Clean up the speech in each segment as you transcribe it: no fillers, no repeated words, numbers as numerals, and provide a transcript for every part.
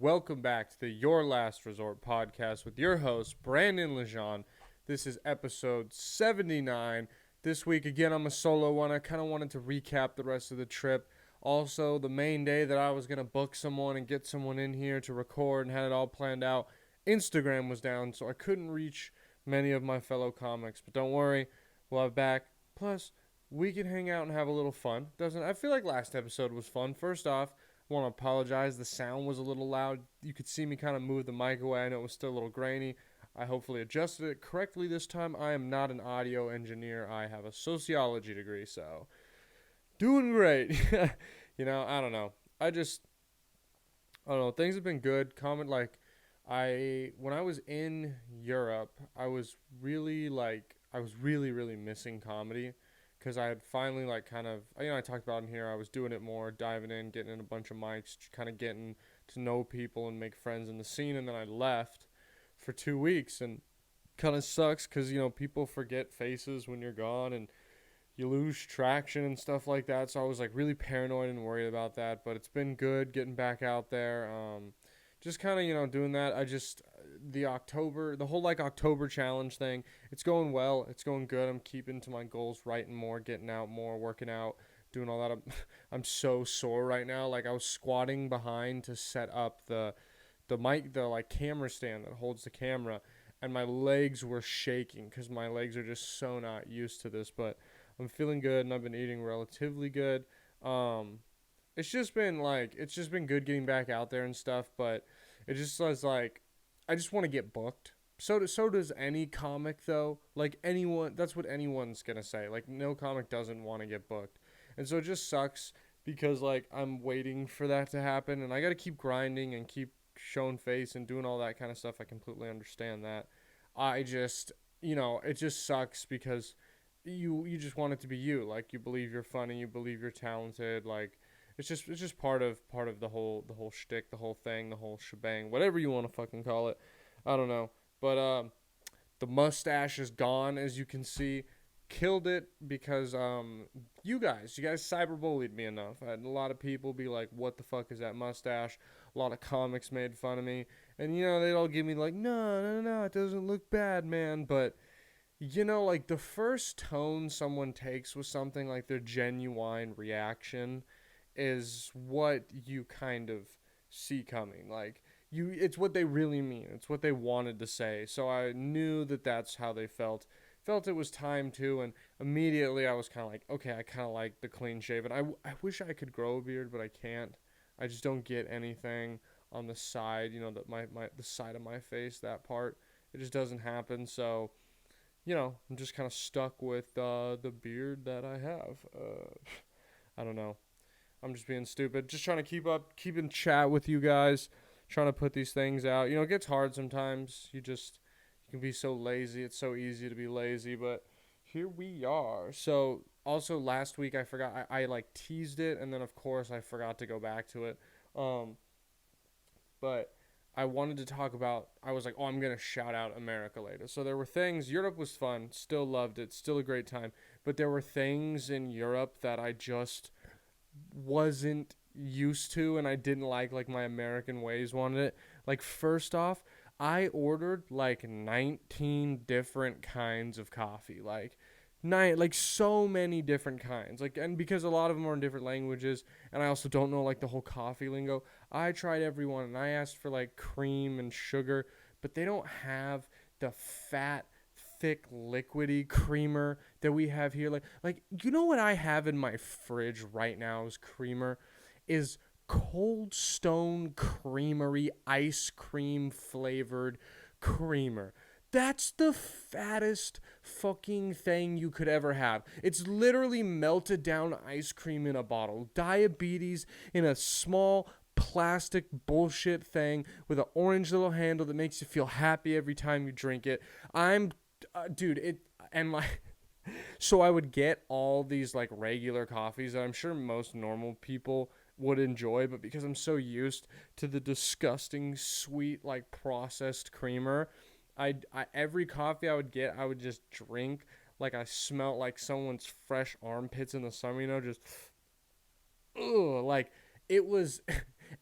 welcome back to the Your Last Resort podcast with your host, Brandon Lejean. This is episode 79. This week, again, I'm a solo one. I kind of wanted to recap the rest of the trip. Also, the main day that I was going to book someone and get someone in here to record and had it all planned out, Instagram was down, so I couldn't reach many of my fellow comics. But don't worry, we'll have back. Plus, we can hang out and have a little fun. I feel like last episode was fun. First off, I want to apologize. The sound was a little loud. You could see me kind of move the mic away. I know it was still a little grainy. I hopefully adjusted it correctly this time. I am not an audio engineer. I have a sociology degree, so doing great. I don't know. I don't know. Things have been good. When I was in Europe, I was really missing comedy because I had finally I talked about in here. I was doing it more, diving in, getting in a bunch of mics, kind of getting to know people and make friends in the scene. And then I left for 2 weeks, and kind of sucks because people forget faces when you're gone, and you lose traction and stuff like that. So I was like really paranoid and worried about that. But it's been good getting back out there. Just kind of doing that. The whole October challenge thing, it's going well. It's going good. I'm keeping to my goals, writing more, getting out more, working out, doing all that. I'm so sore right now. Like, I was squatting behind to set up the mic, the camera stand that holds the camera, and my legs were shaking because my legs are just so not used to this. But I'm feeling good, and I've been eating relatively good. It's just been good getting back out there and stuff, but it just was like, I just want to get booked. So does any comic, though. Like, anyone, that's what anyone's gonna say. Like, no comic doesn't want to get booked. And so it just sucks because, I'm waiting for that to happen, and I gotta keep grinding and keep showing face and doing all that kind of stuff. I completely understand that. It just sucks because you just want it to be you. Like, you believe you're funny, you believe you're talented, it's just part of the whole shtick, the whole thing, the whole shebang, whatever you want to fucking call it. I don't know, but the mustache is gone, as you can see. Killed it because you guys cyberbullied me enough. I had a lot of people be like, "What the fuck is that mustache?" A lot of comics made fun of me, and they'd all give me like, "No, it doesn't look bad, man." But the first tone someone takes with something, like their genuine reaction, is what you kind of see coming. It's what they really mean. It's what they wanted to say. So I knew that that's how they felt. Felt it was time to, and immediately I was kind of like, okay, I kind of like the clean shaven. I wish I could grow a beard, but I can't. I just don't get anything on the side, the side of my face, that part. It just doesn't happen. So, I'm just kind of stuck with the beard that I have. I don't know. I'm just being stupid. Just trying to keep in chat with you guys, trying to put these things out. It gets hard sometimes. You can be so lazy. It's so easy to be lazy, but here we are. So also last week I forgot, I teased it, and then of course I forgot to go back to it. But I wanted to talk about, I was like, oh, I'm going to shout out America later. So there were things, Europe was fun, still loved it, still a great time. But there were things in Europe that I just wasn't used to, and I didn't like my American ways wanted it. Like, first off, I ordered 19 different kinds of coffee. So many different kinds. And because a lot of them are in different languages, and I also don't know the whole coffee lingo, I tried every one, and I asked for cream and sugar, but they don't have the fat, thick, liquidy creamer that we have here. What I have in my fridge right now is creamer, is Cold Stone Creamery ice cream flavored creamer. That's the fattest fucking thing you could ever have. It's literally melted down ice cream in a bottle. Diabetes in a small plastic bullshit thing with an orange little handle that makes you feel happy every time you drink it. So I would get all these regular coffees that I'm sure most normal people would enjoy, but because I'm so used to the disgusting sweet processed creamer, every coffee I would get, I would just drink I smelt like someone's fresh armpits in the summer, just ugh, it was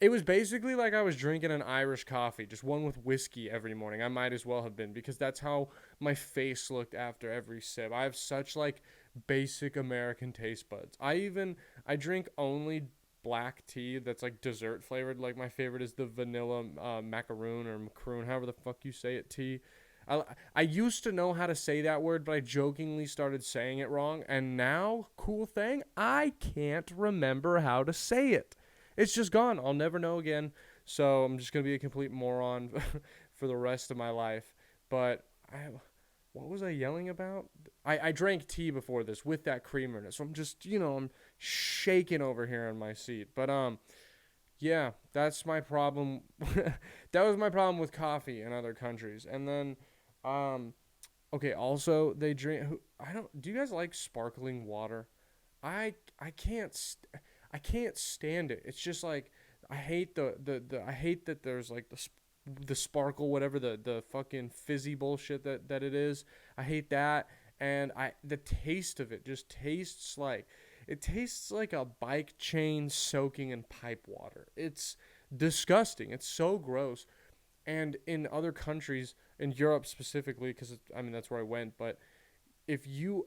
It was basically like I was drinking an Irish coffee, just one with whiskey every morning. I might as well have been because that's how my face looked after every sip. I have such like basic American taste buds. I drink only black tea that's like dessert flavored. Like my favorite is the vanilla macaroon or macaroon, however the fuck you say it, tea. I, I used to know how to say that word, but I jokingly started saying it wrong. And now, cool thing, I can't remember how to say it. It's just gone. I'll never know again. So I'm just going to be a complete moron for the rest of my life. But what was I yelling about? I drank tea before this with that creamer in it. So I'm just, I'm shaking over here in my seat. But, yeah, that's my problem. That was my problem with coffee in other countries. And then, um, okay, also they drink. I don't. Do you guys like sparkling water? I can't. I can't stand it. It's just like I hate the I hate that there's like the sparkle, whatever the fucking fizzy bullshit that it is. I hate that. And the taste of it just tastes like it tastes like a bike chain soaking in pipe water. It's disgusting. It's so gross. And in other countries, in Europe specifically, because I mean that's where I went, but if you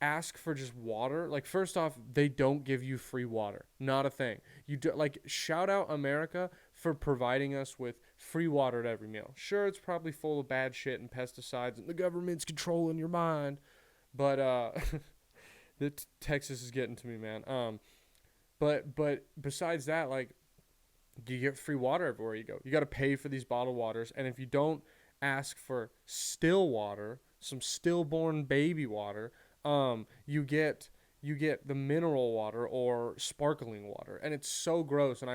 ask for just water, like first off, they don't give you free water. Not a thing. You do like shout out America for providing us with free water at every meal. Sure, it's probably full of bad shit and pesticides and the government's controlling your mind, but Texas is getting to me, man. But besides that, like you get free water everywhere you go. You got to pay for these bottled waters, and if you don't ask for still water, some stillborn baby water, you get the mineral water or sparkling water, and it's so gross. And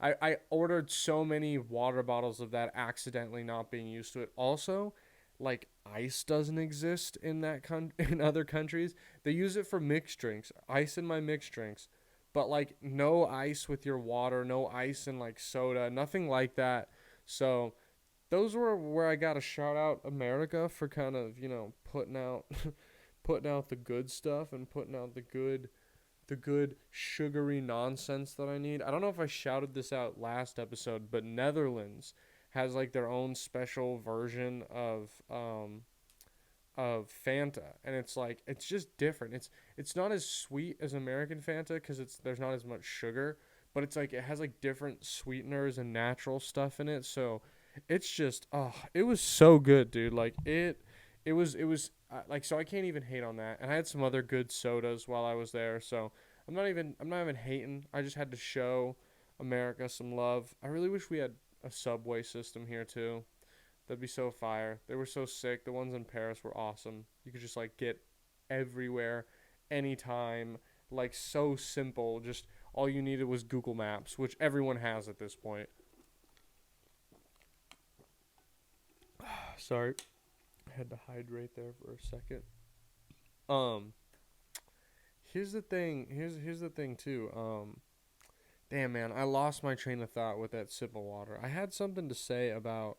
I ordered so many water bottles of that, accidentally not being used to it. Also, like ice doesn't exist in in other countries. They use it for mixed drinks. Ice in my mixed drinks. But like no ice with your water, no ice in like soda, nothing like that. So those were where I got to shout out America for kind of, putting out putting out the good stuff and putting out the good sugary nonsense that I need. I don't know if I shouted this out last episode, but Netherlands has like their own special version of Fanta, and it's like it's just different. It's not as sweet as American Fanta because there's not as much sugar, but it's like it has like different sweeteners and natural stuff in it. So it's just it was so good, dude. Like it was like, so I can't even hate on that. And I had some other good sodas while I was there, so I'm not even hating. I just had to show America some love. I really wish we had a subway system here too. That'd be so fire. They were so sick. The ones in Paris were awesome. You could just like get everywhere, anytime. Like so simple. Just all you needed was Google Maps, which everyone has at this point. Sorry, I had to hydrate there for a second. Um, here's the thing. Here's the thing too. Damn man, I lost my train of thought with that sip of water. I had something to say about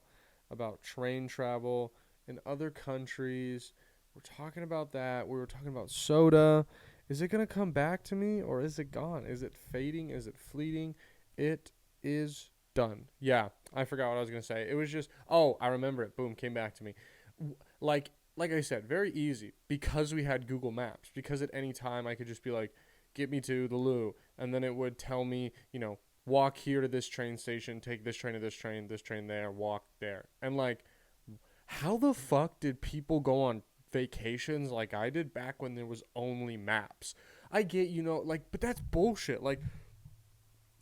train travel in other countries. We're talking about that. We were talking about soda. Is it going to come back to me or is it gone? Is it fading? Is it fleeting? It is done. Yeah, I forgot what I was going to say. It was just, oh, I remember it. Boom, came back to me. Like I said, very easy because we had Google Maps. Because at any time I could just be like, get me to the loo. And then it would tell me, walk here to this train station, take this train to this train there, walk there. And like, how the fuck did people go on vacations like I did back when there was only maps? I get, but that's bullshit. Like,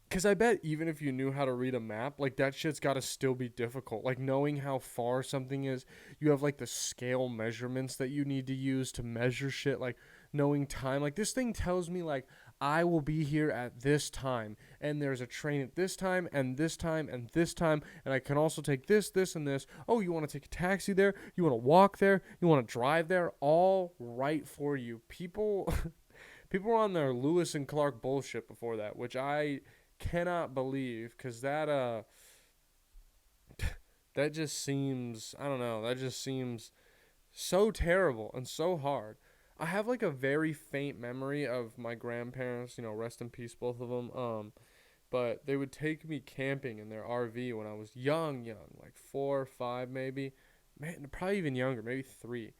because I bet even if you knew how to read a map, like that shit's got to still be difficult. Like knowing how far something is, you have like the scale measurements that you need to use to measure shit. Like knowing time, like this thing tells me like I will be here at this time, and there's a train at this time, and this time, and this time, and I can also take this, this, and this. Oh, you want to take a taxi there? You want to walk there? You want to drive there? All right for you. People, people were on their Lewis and Clark bullshit before that, which I cannot believe, because that just seems, I don't know, that just seems so terrible and so hard. I have like a very faint memory of my grandparents, rest in peace both of them. but they would take me camping in their RV when I was young, like 4 or 5 maybe, man, probably even younger, maybe 3.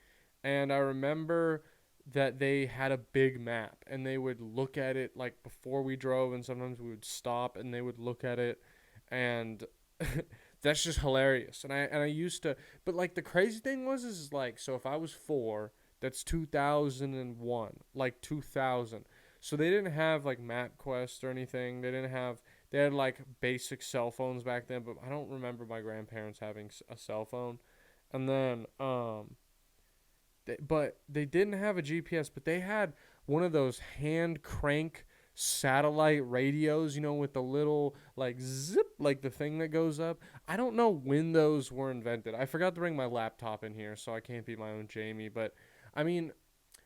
And I remember that they had a big map and they would look at it like before we drove, and sometimes we would stop and they would look at it, and that's just hilarious. And I used to, but like the crazy thing is like, so if I was 4, that's 2001, like 2000. So they didn't have like MapQuest or anything. They had like basic cell phones back then, but I don't remember my grandparents having a cell phone. And then but they didn't have a GPS, but they had one of those hand crank satellite radios, with the little like zip, like the thing that goes up. I don't know when those were invented. I forgot to bring my laptop in here, so I can't be my own Jamie. But I mean,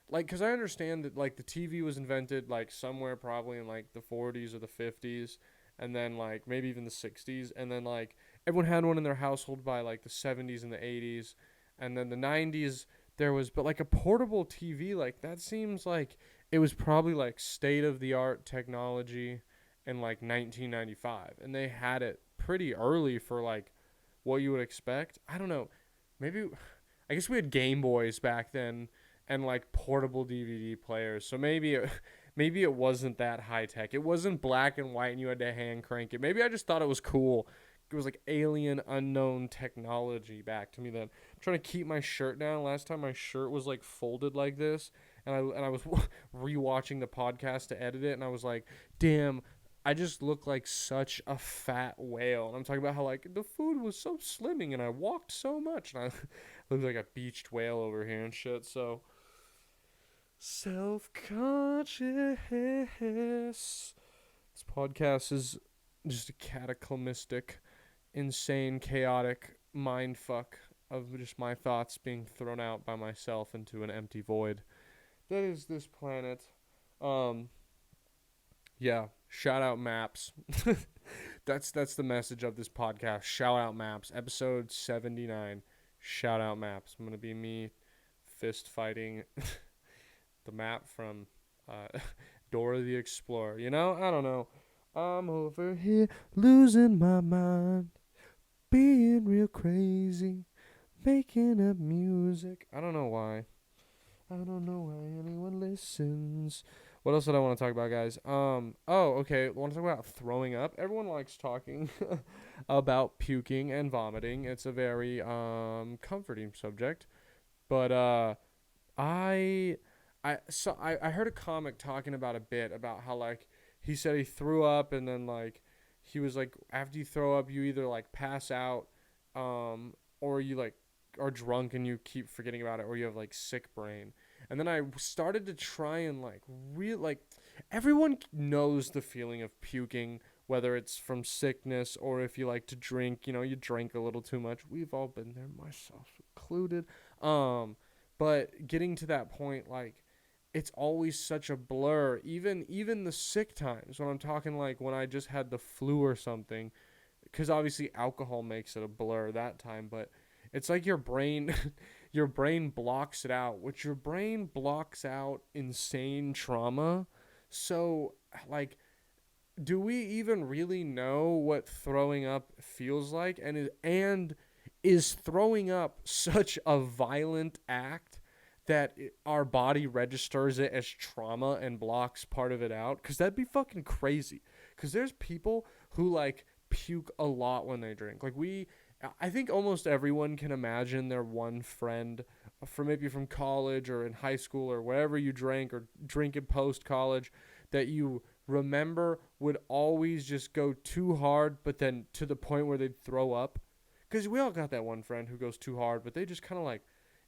like, because I understand that like the TV was invented like somewhere probably in like the 40s or the 50s, and then like maybe even the 60s, and then like everyone had one in their household by like the 70s and the 80s, and then the 90s there was, but like a portable TV, like that seems like it was probably like state of the art technology in like 1995, and they had it pretty early for like what you would expect. I don't know. Maybe I guess we had Game Boys back then and like portable DVD players. So maybe it wasn't that high tech. It wasn't black and white and you had to hand crank it. Maybe I just thought it was cool. It was like alien unknown technology back to me then. I'm trying to keep my shirt down. Last time my shirt was like folded like this, and I was rewatching the podcast to edit it, and I was like, "Damn, I just look like such a fat whale." And I'm talking about how like the food was so slimming and I walked so much, and I look like a beached whale over here and shit. So self-conscious. This podcast is just a cataclysmic, insane, chaotic mind fuck of just my thoughts being thrown out by myself into an empty void. That is this planet. Yeah, shout out maps. That's the message of this podcast. Shout out maps. Episode 79. Shout out maps. I'm gonna be me fist fighting the map from Dora the Explorer. I don't know. I'm over here losing my mind, being real crazy, making up music. I don't know why. I don't know why anyone listens. What else did I want to talk about, guys? Okay. I want to talk about throwing up. Everyone likes talking about puking and vomiting. It's a very comforting subject. But I heard a comic talking about a bit about how like he said he threw up, and then like he was like, after you throw up you either like pass out, or you like are drunk and you keep forgetting about it, or you have like sick brain. And then I started to try and like everyone knows the feeling of puking, whether it's from sickness or if you like to drink, you drink a little too much. We've all been there, myself included. But getting to that point, like, it's always such a blur. Even the sick times, when I'm talking like when I just had the flu or something, because obviously alcohol makes it a blur that time, but it's like your brain your brain blocks it out, which your brain blocks out insane trauma. So like, do we even really know what throwing up feels like? And is throwing up such a violent act that our body registers it as trauma and blocks part of it out? Because that'd be fucking crazy. Because there's people who like puke a lot when they drink. Like I think almost everyone can imagine their one friend from college or in high school or wherever you drank or drink in post college that you remember would always just go too hard, but then to the point where they'd throw up. Because we all got that one friend who goes too hard, but they just kind of like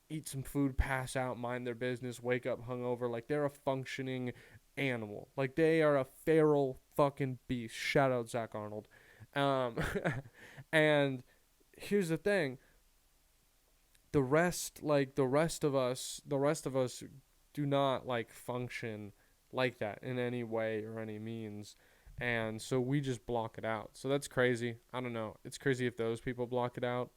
eat some food, pass out, mind their business, wake up hungover, like they're a functioning animal. Like they are a feral fucking beast. Shout out Zach Arnold. And here's the thing. The rest of us do not like function like that in any way or any means. And so we just block it out. So that's crazy. I don't know. It's crazy if those people block it out.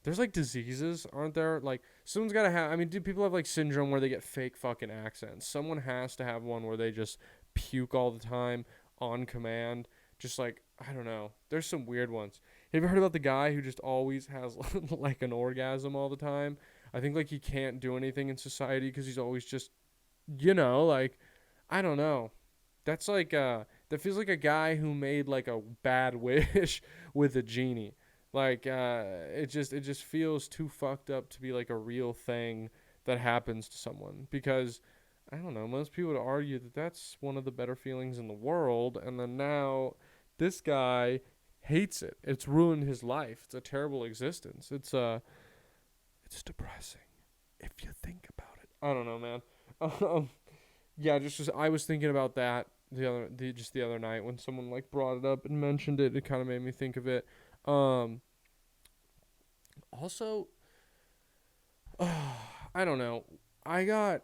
There's like diseases, aren't there? Like someone's got to have, I mean, do people have like syndrome where they get fake fucking accents? Someone has to have one where they just puke all the time on command. just like, I don't know. There's some weird ones. Have you heard about the guy who just always has like an orgasm all the time? I think like he can't do anything in society because he's always just, like, I don't know. That's like that feels like a guy who made like a bad wish with a genie. Like it just feels too fucked up to be like a real thing that happens to someone, because I don't know, most people would argue that that's one of the better feelings in the world, and then now this guy hates it. It's ruined his life. It's a terrible existence. It's depressing if you think about it. I don't know, man. Um, yeah, just I was thinking about that the other night when someone like brought it up and mentioned it. It kind of made me think of it. Um, Also, I don't know. I got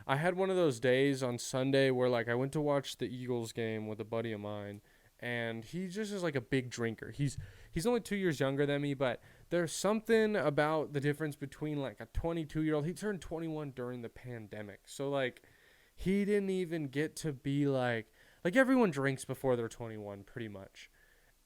I had one of those days on Sunday where like I went to watch the Eagles game with a buddy of mine, and he just is like a big drinker. He's only 2 years younger than me, but there's something about the difference between like a 22-year-old. He turned 21 during the pandemic. So like he didn't even get to be like everyone drinks before they're 21 pretty much.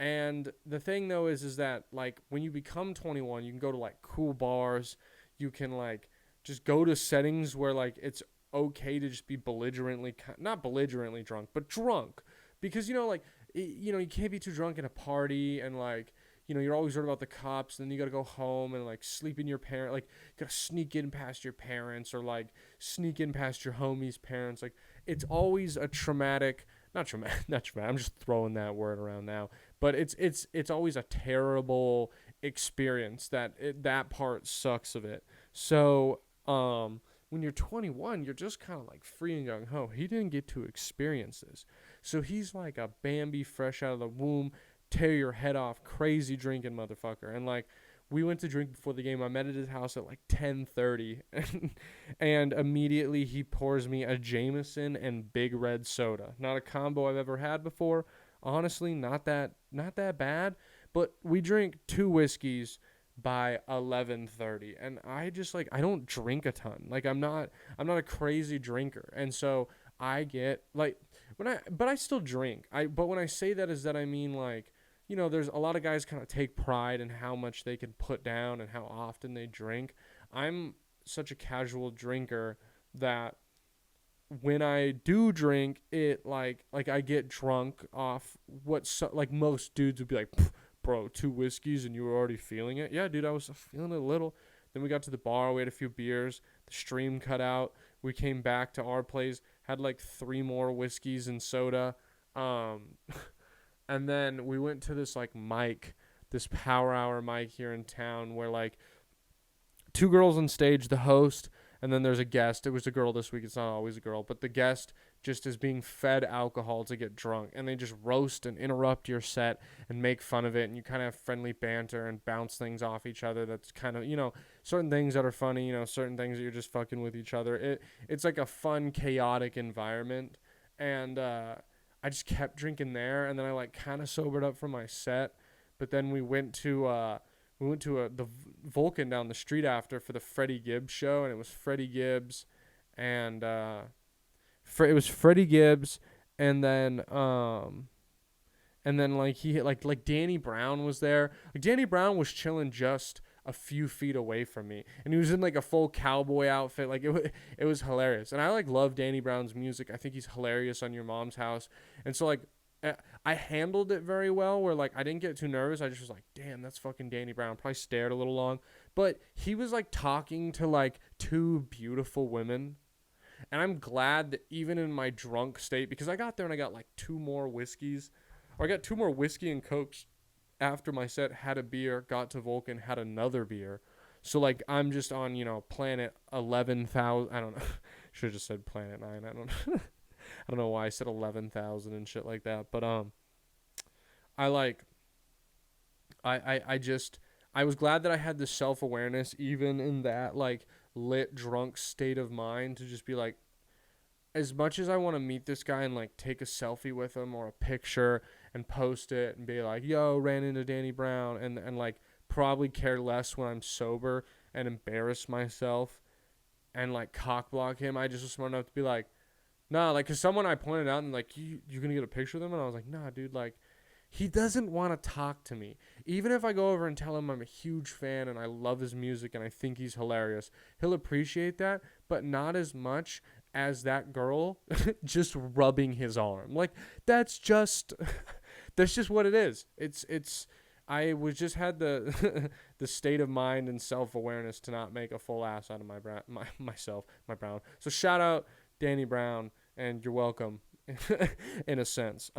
And the thing though is that like when you become 21, you can go to like cool bars. You can like just go to settings where like it's okay to just be belligerently, not belligerently drunk, but drunk, because like you can't be too drunk in a party, and like you're always worried about the cops. Then you got to go home and like sleep in your parent, like you got to sneak in past your parents, or like sneak in past your homie's parents. Like it's always a traumatic, not traumatic, not traumatic. I'm just throwing that word around now, but it's always a terrible experience. That part sucks of it. So when you're 21, you're just kind of like free and gung ho. He didn't get to experience this, so he's like a Bambi fresh out of the womb, tear your head off, crazy drinking motherfucker. And like we went to drink before the game. I met at his house at like 10:30, and immediately he pours me a Jameson and Big Red soda. Not a combo I've ever had before. Honestly, not that bad. But we drink 2 whiskeys by 11:30, and I just like I don't drink a ton. Like I'm not a crazy drinker, and so I get like but I still drink. But when I say that is that I mean like there's a lot of guys kind of take pride in how much they can put down and how often they drink. I'm such a casual drinker that when I do drink, it like I get drunk off like most dudes would be like, bro, 2 whiskeys and you were already feeling it. Yeah, dude, I was feeling it a little. Then we got to the bar, we had a few beers, the stream cut out. We came back to our place, had like 3 more whiskeys and soda. Um, and then we went to this like mic, this power hour mic here in town where like 2 girls on stage, the host, and then there's a guest. It was a girl this week. It's not always a girl, but the guest just is being fed alcohol to get drunk, and they just roast and interrupt your set and make fun of it, and you kind of have friendly banter and bounce things off each other. That's kind of certain things that are funny, certain things that you're just fucking with each other. It's like a fun, chaotic environment, and I just kept drinking there, and then I like kind of sobered up from my set, but then we went to the Vulcan down the street after for the Freddie Gibbs show, and it was Freddie Gibbs, and it was Freddie Gibbs, and then like he like Danny Brown was there. Like Danny Brown was chilling just a few feet away from me, and he was in like a full cowboy outfit. Like it was hilarious, and I like love Danny Brown's music. I think he's hilarious on Your Mom's House, and so like I handled it very well, where like I didn't get too nervous. I just was like, damn, that's fucking Danny Brown. Probably stared a little long, but he was like talking to like 2 beautiful women, and I'm glad that even in my drunk state, because I got there and I got like 2 more whiskeys, or I got 2 more whiskey and cokes after my set, had a beer, got to Vulcan, had another beer. So like I'm just on planet 11,000. I don't know. Should have just said planet 9. I don't know. I don't know why I said 11,000 and shit like that, but I like I was glad that I had this self-awareness even in that like lit drunk state of mind, to just be like, as much as I want to meet this guy and like take a selfie with him or a picture and post it and be like, yo, ran into Danny Brown, and like probably care less when I'm sober and embarrass myself and like cock block him. I just was smart enough to be like, Nah, like, cause someone I pointed out and like, you gonna get a picture of them, and I was like, nah, dude, like, he doesn't want to talk to me. Even if I go over and tell him I'm a huge fan and I love his music and I think he's hilarious, he'll appreciate that, but not as much as that girl just rubbing his arm. Like, that's just that's just what it is. It's I was just had the the state of mind and self-awareness to not make a full ass out of my Brown. So shout out Danny Brown, and you're welcome in a sense.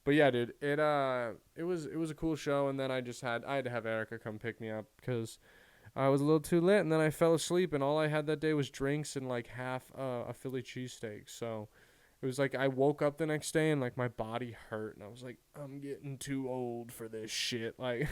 But yeah, dude, it was a cool show, and then I had to have Erica come pick me up because I was a little too lit, and then I fell asleep, and all I had that day was drinks and like half a Philly cheesesteak. So it was like I woke up the next day and like my body hurt, and I was like, I'm getting too old for this shit. Like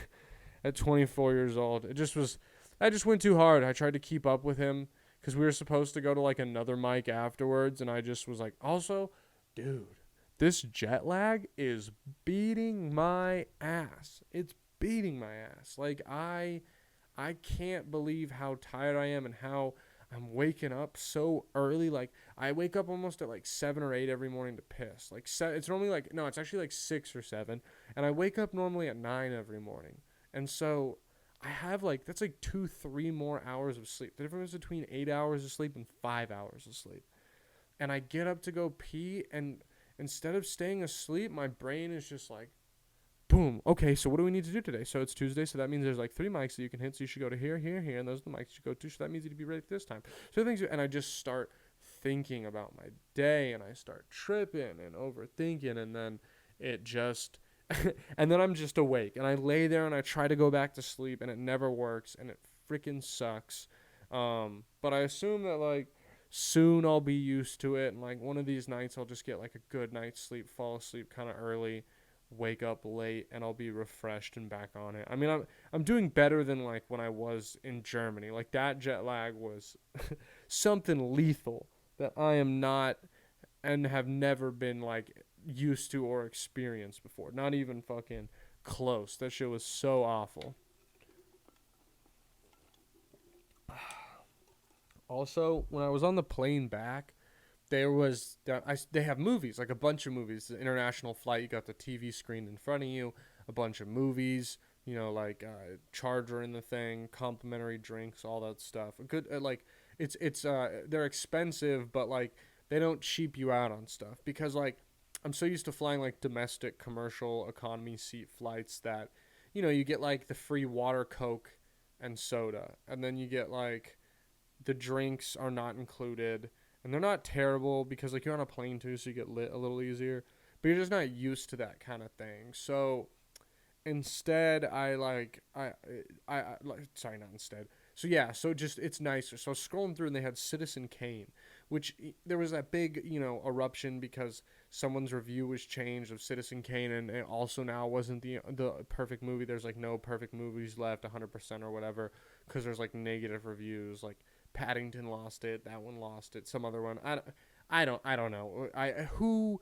at 24 years old, I just went too hard. I tried to keep up with him because we were supposed to go to like another mic afterwards, and I just was like, also, dude, this jet lag is beating my ass. It's beating my ass. Like I can't believe how tired I am and how I'm waking up so early. Like I wake up almost at like 7 or 8 every morning to piss. Like it's normally like no, it's actually like 6 or 7, and I wake up normally at 9 every morning. And so I have like that's like 2-3 more hours of sleep. The difference between 8 hours of sleep and 5 hours of sleep. And I get up to go pee, and instead of staying asleep, my brain is just like, boom. Okay, so what do we need to do today? So it's Tuesday, so that means there's like 3 mics that you can hit. So you should go to here, here, here, and those are the mics you go to. So that means you need to be ready for this time. So things, and I just start thinking about my day, and I start tripping and overthinking, and then it just, and then I'm just awake, and I lay there and I try to go back to sleep, and it never works, and it freaking sucks. But I assume that like soon I'll be used to it, and like one of these nights I'll just get like a good night's sleep, fall asleep kind of early, wake up late, and I'll be refreshed and back on it. I mean, I'm doing better than like when I was in Germany. Like that jet lag was something lethal that I am not and have never been like used to or experienced before. Not even fucking close. That shit was so awful. Also, when I was on the plane back, they have movies, like a bunch of movies. The international flight, you got the TV screen in front of you, a bunch of movies, like charger in the thing, complimentary drinks, all that stuff. A good like it's they're expensive, but like they don't cheap you out on stuff because like I'm so used to flying like domestic commercial economy seat flights that you get like the free water, Coke, and soda, and then you get like the drinks are not included, and they're not terrible because like you're on a plane too, so you get lit a little easier, but you're just not used to that kind of thing. So instead sorry, not instead. So yeah, so just it's nicer. So I was scrolling through and they had Citizen Kane, which there was that big eruption because someone's review was changed of Citizen Kane, and it also now wasn't the perfect movie. There's like no perfect movies left 100% or whatever because there's like negative reviews. Like Paddington lost it, that one lost it, some other one. I don't know. Who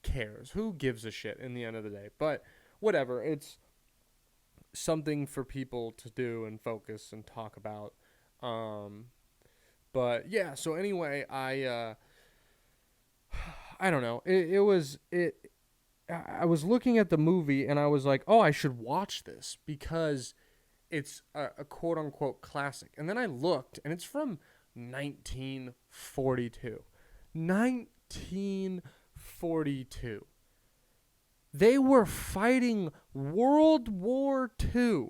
cares? Who gives a shit in the end of the day? But whatever. It's something for people to do and focus and talk about. But yeah. So anyway, I don't know. I was looking at the movie and I was like, oh, I should watch this because it's a quote unquote classic. And then I looked and it's from 1942. 1942. They were fighting World War II.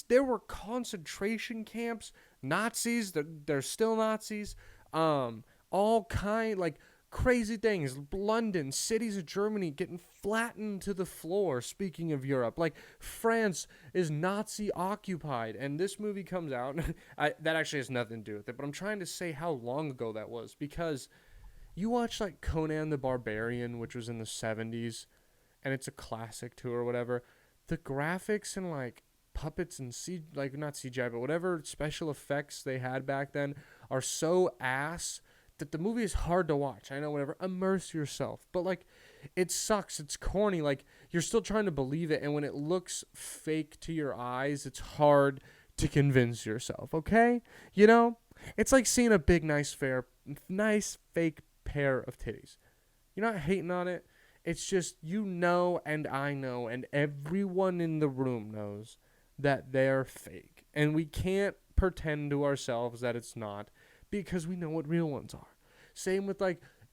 There were concentration camps, Nazis, they're still Nazis, all kind, like, crazy things. London, cities of Germany getting flattened to the floor, speaking of Europe. Like, France is Nazi occupied, and this movie comes out, that actually has nothing to do with it, but I'm trying to say how long ago that was, because you watch, like, Conan the Barbarian, which was in the 70s, and it's a classic too, or whatever. The graphics and, like, puppets and not CGI, but whatever special effects they had back then are so ass that the movie is hard to watch. I know, whatever. Immerse yourself. But, like, it sucks. It's corny. Like, you're still trying to believe it, and when it looks fake to your eyes, it's hard to convince yourself, okay? It's like seeing a big, nice fake pair of titties. You're not hating on it. It's just and I know and everyone in the room knows that they're fake. And we can't pretend to ourselves that it's not because we know what real ones are. Same with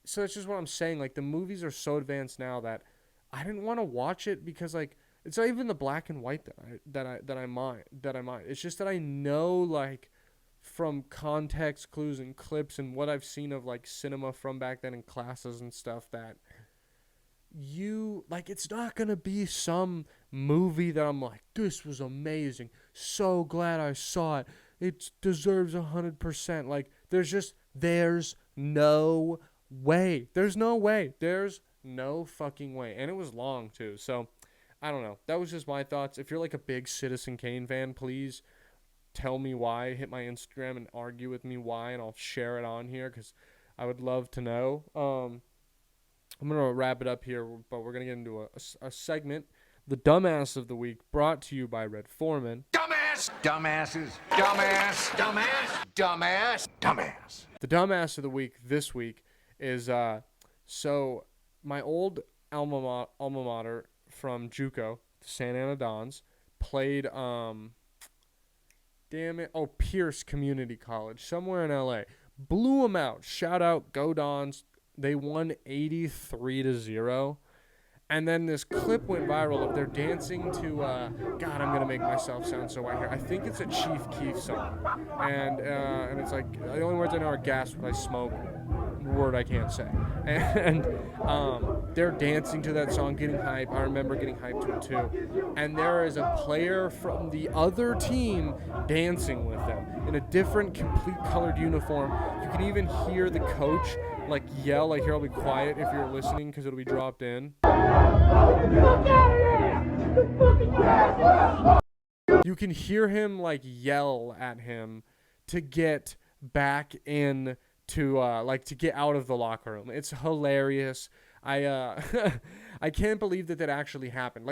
so that's just what I'm saying. Like the movies are so advanced now that I didn't want to watch it because it's not even the black and white that I mind. It's just that I know from context clues and clips and what I've seen of cinema from back then in classes and stuff that it's not gonna be some movie that I'm like, this was amazing, so glad I saw it, it deserves 100%. There's no way, there's no fucking way. And it was long too, so I don't know. That was just my thoughts. If you're a big Citizen Kane fan, please tell me why. Hit my Instagram and argue with me why, and I'll share it on here because I would love to know. I'm going to wrap it up here, but we're going to get into a segment, the Dumbass of the Week, brought to you by Red Foreman. Dumbass! Dumbasses! Dumbass! Dumbass! Dumbass! Dumbass! The Dumbass of the Week this week is, so my old alma mater from JUCO, the Santa Ana Dons, played, Pierce Community College, somewhere in LA. Blew them out. Shout out, go Dons. They won 83-0. And then this clip went viral of they're dancing to, God, I'm going to make myself sound so white here. I think it's a Chief Keef song. And it's the only words I know are gas when I smoke, word I can't say. And they're dancing to that song, getting hype. I remember getting hyped to it too. And there is a player from the other team dancing with them in a different, complete colored uniform. You can even hear the coach yell. Here, I'll be quiet if you're listening because it'll be dropped in. You can hear him yell at him to get back in to get out of the locker room. It's hilarious. I I can't believe that actually happened.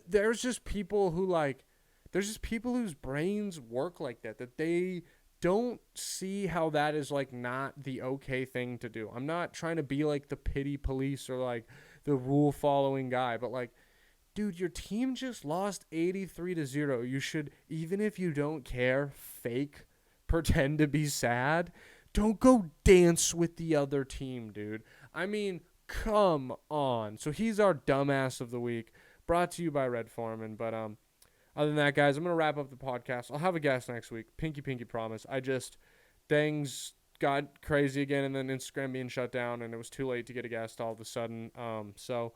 There's just people whose brains work like that they don't see how that is not the okay thing to do. I'm not trying to be the pity police or the rule following guy, but dude, your team just lost 83-0. You should, even if you don't care, pretend to be sad. Don't go dance with the other team, dude. I mean, come on. So he's our Dumbass of the Week, brought to you by Red Foreman. But other than that, guys, I'm going to wrap up the podcast. I'll have a guest next week. Pinky promise. Things got crazy again, and then Instagram being shut down, and it was too late to get a guest all of a sudden. So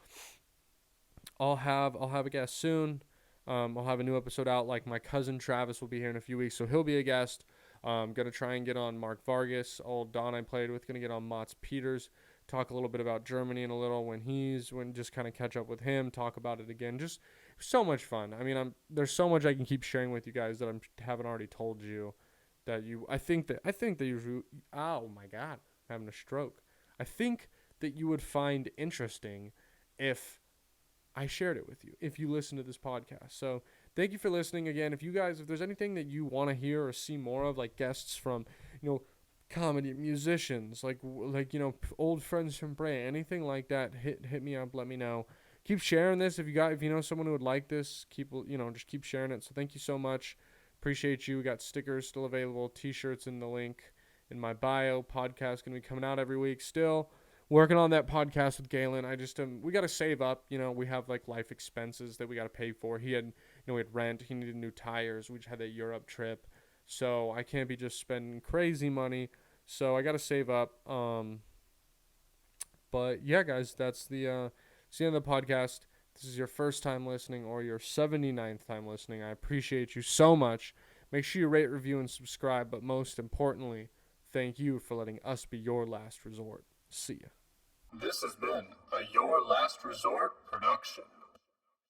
I'll have a guest soon. I'll have a new episode out. My cousin Travis will be here in a few weeks, so he'll be a guest. Going to try and get on Mark Vargas, old Don I played with. Going to get on Mats Peters, talk a little bit about Germany in a little when just kind of catch up with him, talk about it again. Just so much fun. I mean, there's so much I can keep sharing with you guys that I haven't already told you. I think that you, oh my God, I'm having a stroke. I think that you would find interesting if I shared it with you, if you listen to this podcast. So thank you for listening again. If there's anything that you want to hear or see more of, guests from, comedy, musicians, old friends from Bray, anything like that, hit me up, let me know. Keep sharing this. If you know someone who would like this, just keep sharing it. So thank you so much. Appreciate you. We got stickers still available, t-shirts in the link in my bio. Podcast going to be coming out every week still. Working on that podcast with Galen. We got to save up. We have life expenses that we got to pay for. We had rent. He needed new tires. We just had that Europe trip. So I can't be just spending crazy money. So I got to save up. But yeah, guys, that's the end of the podcast. This is your first time listening or your 79th time listening. I appreciate you so much. Make sure you rate, review, and subscribe. But most importantly, thank you for letting us be your last resort. See ya. This has been a Your Last Resort production.